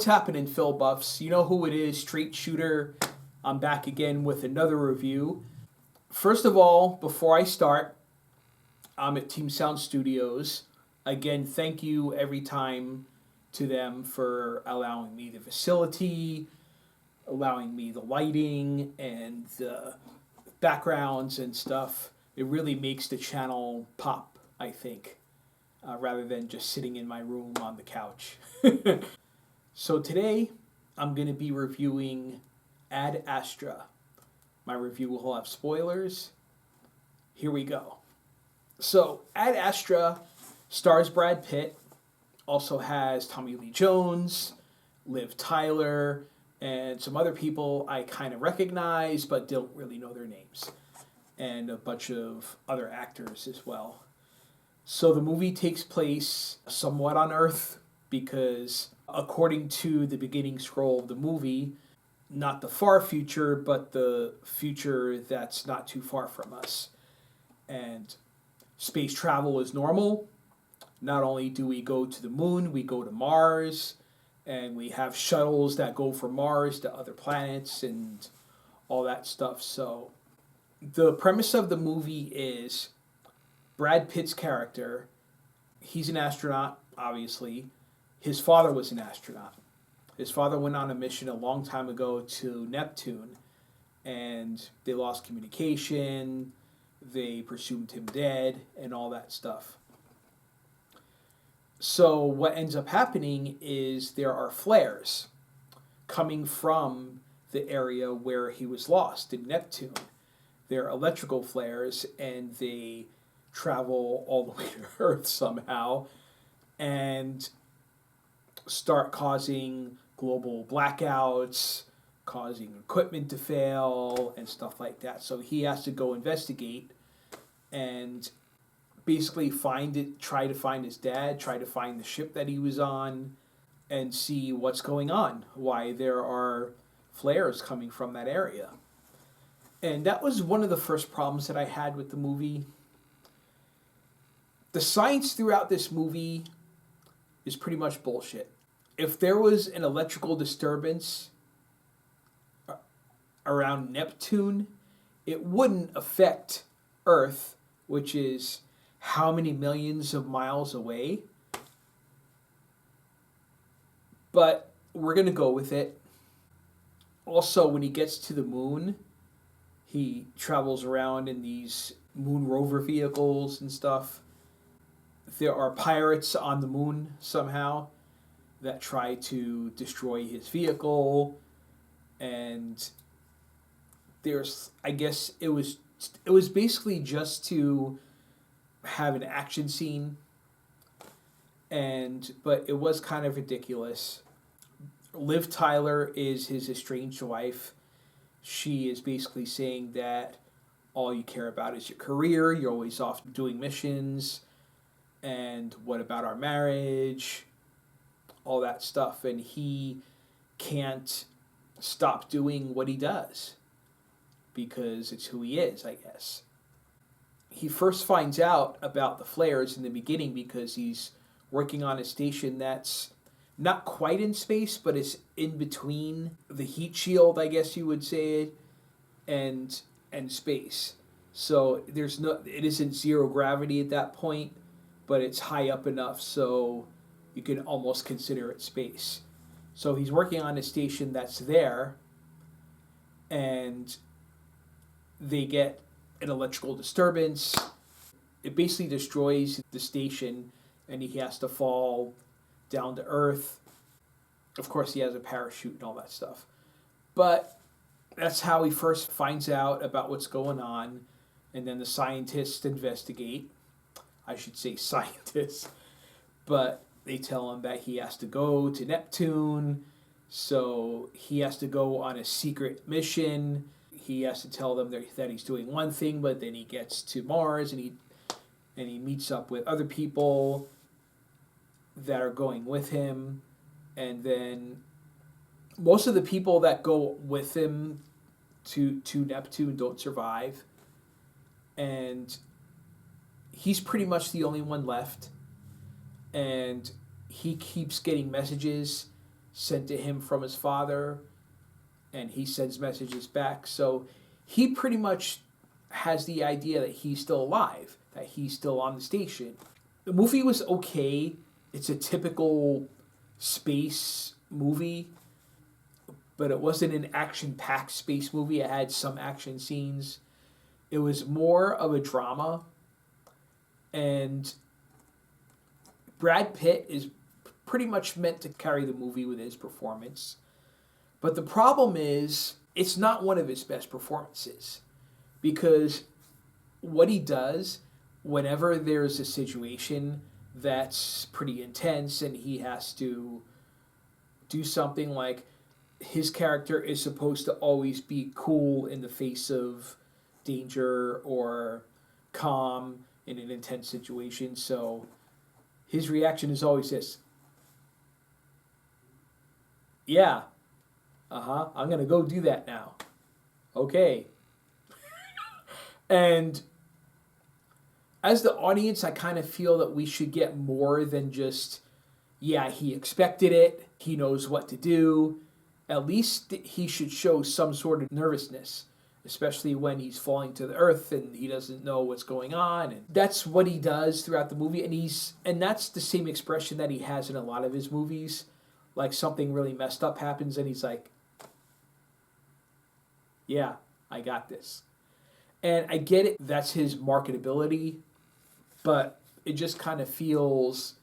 What's happening, Phil Buffs? You know who it is, Straight Shooter. I'm back again with another review. First of all, before I start, I'm at Team Sound Studios. Again, thank you every time to them for allowing me the facility, allowing me the lighting and the backgrounds and stuff. It really makes the channel pop, I think, rather than just sitting in my room on the couch. So today, I'm going to be reviewing Ad Astra. My review will have spoilers. Here we go. So, Ad Astra stars Brad Pitt, also has Tommy Lee Jones, Liv Tyler, and some other people I kind of recognize but don't really know their names, and a bunch of other actors as well. So the movie takes place somewhat on Earth because, according to the beginning scroll of the movie, not the far future, but the future that's not too far from us. And space travel is normal. Not only do we go to the moon, we go to Mars, and we have shuttles that go from Mars to other planets and all that stuff. So the premise of the movie is Brad Pitt's character, he's an astronaut, obviously. His father was an astronaut. His father went on a mission a long time ago to Neptune, and they lost communication, they presumed him dead, and all that stuff. So what ends up happening is there are flares coming from the area where he was lost in Neptune. They're electrical flares, and they travel all the way to Earth somehow and start causing global blackouts, causing equipment to fail and stuff like that. So he has to go investigate and basically try to find his dad, try to find the ship that he was on, and see what's going on, why there are flares coming from that area. And that was one of the first problems that I had with the movie. The science throughout this movie is pretty much bullshit. If there was an electrical disturbance around Neptune, it wouldn't affect Earth, which is how many millions of miles away. But we're going to go with it. Also, when he gets to the moon, he travels around in these moon rover vehicles and stuff. There are pirates on the moon somehow that try to destroy his vehicle, and I guess it was basically just to have an action scene, but it was kind of ridiculous. Liv Tyler is his estranged wife. She is basically saying that all you care about is your career, you're always off doing missions, and what about our marriage, all that stuff. And he can't stop doing what he does because it's who he is, I guess. He first finds out about the flares in the beginning because he's working on a station that's not quite in space, but it's in between the heat shield, I guess you would say, and space. So it isn't zero gravity at that point, but it's high up enough so you can almost consider it space. So he's working on a station that's there, and they get an electrical disturbance. It basically destroys the station, and he has to fall down to Earth. Of course, he has a parachute and all that stuff. But that's how he first finds out about what's going on, and then the scientists investigate. I should say scientists. But they tell him that he has to go to Neptune, so he has to go on a secret mission. He has to tell them that he's doing one thing, but then he gets to Mars and he meets up with other people that are going with him, and then most of the people that go with him to Neptune don't survive, and he's pretty much the only one left. And he keeps getting messages sent to him from his father, and he sends messages back. So he pretty much has the idea that he's still alive, that he's still on the station. The movie was okay. It's a typical space movie, but it wasn't an action-packed space movie. It had some action scenes. It was more of a drama, and Brad Pitt is pretty much meant to carry the movie with his performance. But the problem is, it's not one of his best performances. Because what he does, whenever there's a situation that's pretty intense and he has to do something, like his character is supposed to always be cool in the face of danger or calm in an intense situation. So his reaction is always this: yeah, I'm going to go do that now. Okay. And as the audience, I kind of feel that we should get more than just, yeah, he expected it, he knows what to do. At least he should show some sort of nervousness, especially when he's falling to the earth and he doesn't know what's going on. And that's what he does throughout the movie, and that's the same expression that he has in a lot of his movies. Like something really messed up happens and he's like, yeah, I got this. And I get it, that's his marketability, but it just kind of feels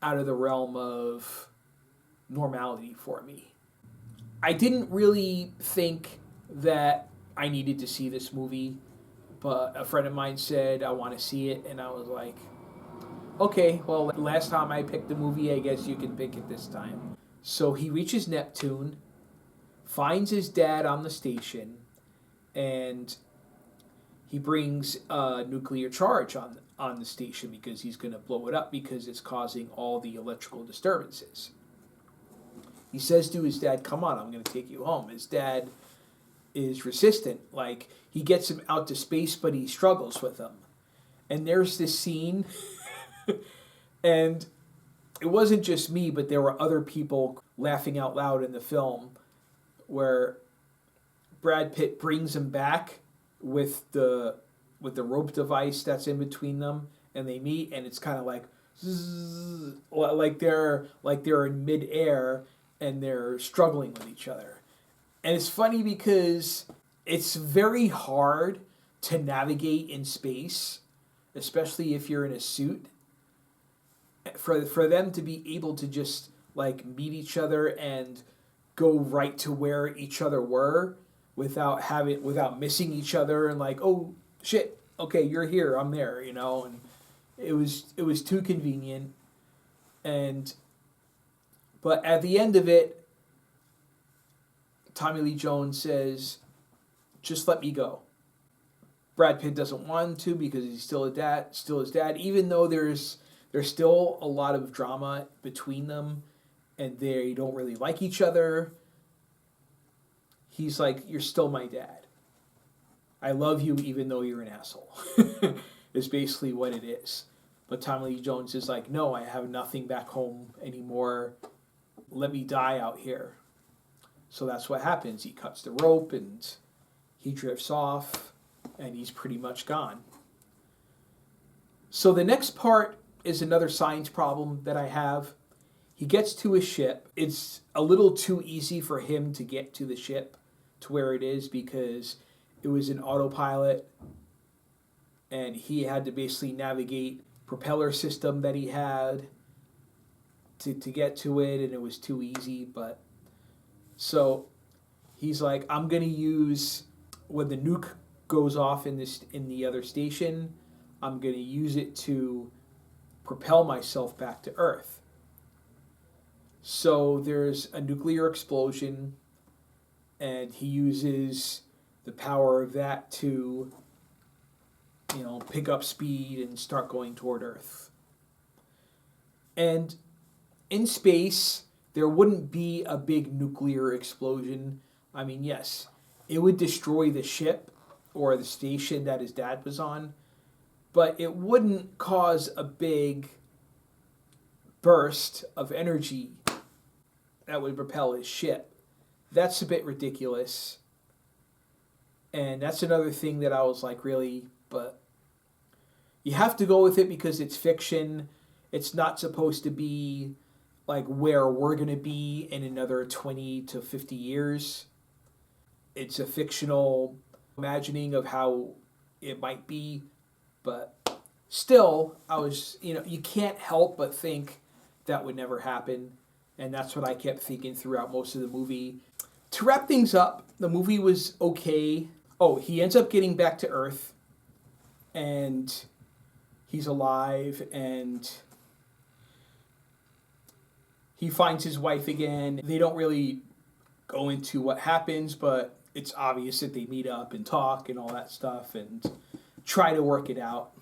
out of the realm of normality for me. I didn't really think that I needed to see this movie, but a friend of mine said, I want to see it, and I was like, okay, well, last time I picked the movie, I guess you can pick it this time. So he reaches Neptune, finds his dad on the station, and he brings a nuclear charge on the station because he's going to blow it up because it's causing all the electrical disturbances. He says to his dad, come on, I'm going to take you home. His dad is resistant. Like, he gets him out to space, but he struggles with him. And there's this scene, and it wasn't just me, but there were other people laughing out loud in the film, where Brad Pitt brings him back with the rope device that's in between them, and they meet, and it's kind of like zzz, like they're in midair and they're struggling with each other. And it's funny because it's very hard to navigate in space, especially if you're in a suit. For them to be able to just like meet each other and go right to where each other were without missing each other, and like, oh shit, okay, you're here, I'm there, and it was too convenient. But at the end of it, Tommy Lee Jones says, just let me go. Brad Pitt doesn't want to because he's still his dad, even though there's still a lot of drama between them and they don't really like each other. He's like, you're still my dad. I love you even though you're an asshole. Is basically what it is. But Tommy Lee Jones is like, no, I have nothing back home anymore. Let me die out here. So that's what happens. He cuts the rope and he drifts off and he's pretty much gone. So the next part is another science problem that I have. He gets to his ship. It's a little too easy for him to get to the ship to where it is because it was an autopilot and he had to basically navigate propeller system that he had to get to it, and it was too easy. But so he's like, I'm gonna use, when the nuke goes off in the other station, I'm gonna use it to propel myself back to Earth. So there's a nuclear explosion and he uses the power of that to pick up speed and start going toward Earth. And in space, there wouldn't be a big nuclear explosion. I mean, yes, it would destroy the ship or the station that his dad was on, but it wouldn't cause a big burst of energy that would propel his ship. That's a bit ridiculous. And that's another thing that I was like, really? But you have to go with it because it's fiction. It's not supposed to be like where we're going to be in another 20 to 50 years. It's a fictional imagining of how it might be. But still, you can't help but think that would never happen. And that's what I kept thinking throughout most of the movie. To wrap things up, the movie was okay. Oh, he ends up getting back to Earth. And he's alive. And he finds his wife again. They don't really go into what happens, but it's obvious that they meet up and talk and all that stuff and try to work it out.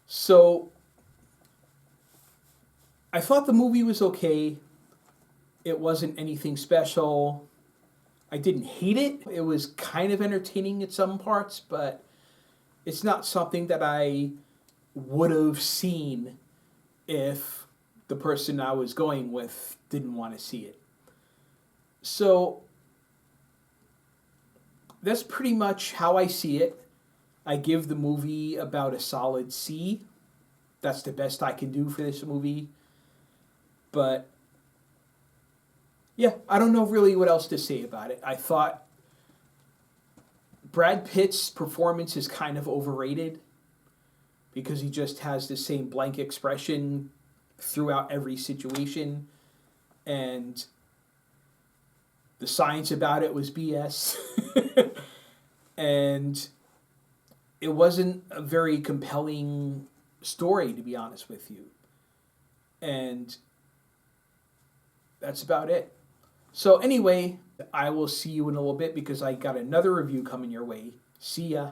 So I thought the movie was okay. It wasn't anything special. I didn't hate it. It was kind of entertaining at some parts, but it's not something that I would have seen if the person I was going with didn't want to see it. So that's pretty much how I see it. I give the movie about a solid C. That's the best I can do for this movie. But yeah, I don't know really what else to say about it. I thought Brad Pitt's performance is kind of overrated because he just has the same blank expression throughout every situation. And the science about it was BS. And it wasn't a very compelling story, to be honest with you. And that's about it. So anyway, I will see you in a little bit because I got another review coming your way. See ya.